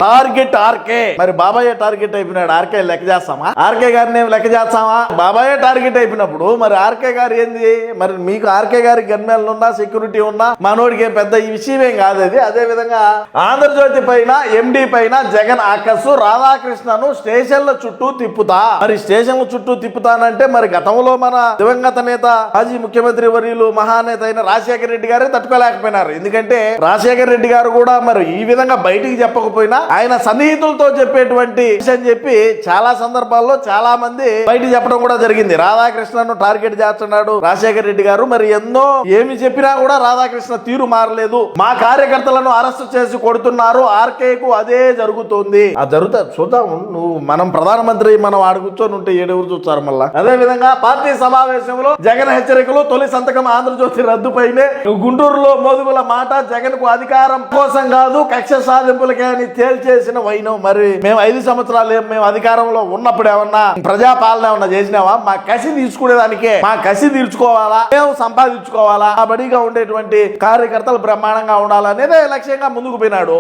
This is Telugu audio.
Target RK. మరి బాబాయ్ టార్గెట్ అయిపోయినాడు. ఆర్కే లెక్క చేస్తామా? ఆర్కే గారిని ఏం లెక్క చేస్తామా? బాబాయ్ టార్గెట్ అయిపోయినప్పుడు మరి ఆర్కే గారు ఏంది? మరి మీకు ఆర్కే గారి గన్మేళ్ళు ఉన్నా, సెక్యూరిటీ ఉన్నా, మనోడికి ఏం పెద్ద ఈ విషయమేం కాదు అది. అదే విధంగా ఆంధ్రజ్యోతి పైన, ఎండి పైన జగన్ ఆకస్సు, రాధాకృష్ణను స్టేషన్ల చుట్టూ తిప్పుతా. మరి స్టేషన్ల చుట్టూ తిప్పుతానంటే మరి గతంలో మన దివంగత నేత, మాజీ ముఖ్యమంత్రి వర్యులు, మహానేత అయిన రాజశేఖర రెడ్డి గారే తట్టుకోలేకపోయినారు. ఎందుకంటే రాజశేఖర రెడ్డి గారు కూడా మరి ఈ విధంగా బయటికి చెప్పకపోయినా ఆయన సన్నిహితులతో చెప్పేటువంటి విషయం చెప్పి చాలా సందర్భాల్లో చాలా మంది బయట చెప్పడం కూడా జరిగింది. రాధాకృష్ణను టార్గెట్ చేస్తున్నాడు రాజశేఖర రెడ్డి గారు. మరి ఎన్నో ఏమి చెప్పినా కూడా రాధాకృష్ణ తీరు మారలేదు. మా కార్యకర్తలను అరెస్ట్ చేసి కొడుతున్నారు, ఆర్కేకు అదే జరుగుతుంది. ఆ జరుగుతా చూద్దాం. నువ్వు మనం ప్రధానమంత్రి మనం ఆడ కూర్చొని ఉంటే ఏడెవరు చూస్తారు మళ్ళా. అదే విధంగా పార్టీ సమావేశంలో జగన్ హెచ్చరికలు, తొలి సంతకం ఆంధ్రజ్యోతి రద్దుపైనే గుంటూరులో మోదుగుల మాట, జగన్ కు అధికారం కోసం కాదు కక్ష సాధింపులకే అని తేల్చేసిన వైనం. మరి మేము 5 సంవత్సరాలు మేము అధికారంలో ఉన్నప్పుడు ఏమన్నా ప్రజాపాలన ఏమన్నా చేసినావా? మా కసి తీసుకునేదానికే, మా కసి తీర్చుకోవాలా, మేము సంపాదించుకోవాలా, ఆ బడిగా ఉండేటువంటి కార్యకర్తలు బ్రహ్మాండంగా ఉండాలనేదే లక్ష్యంగా ముందుకు పోయినాడు.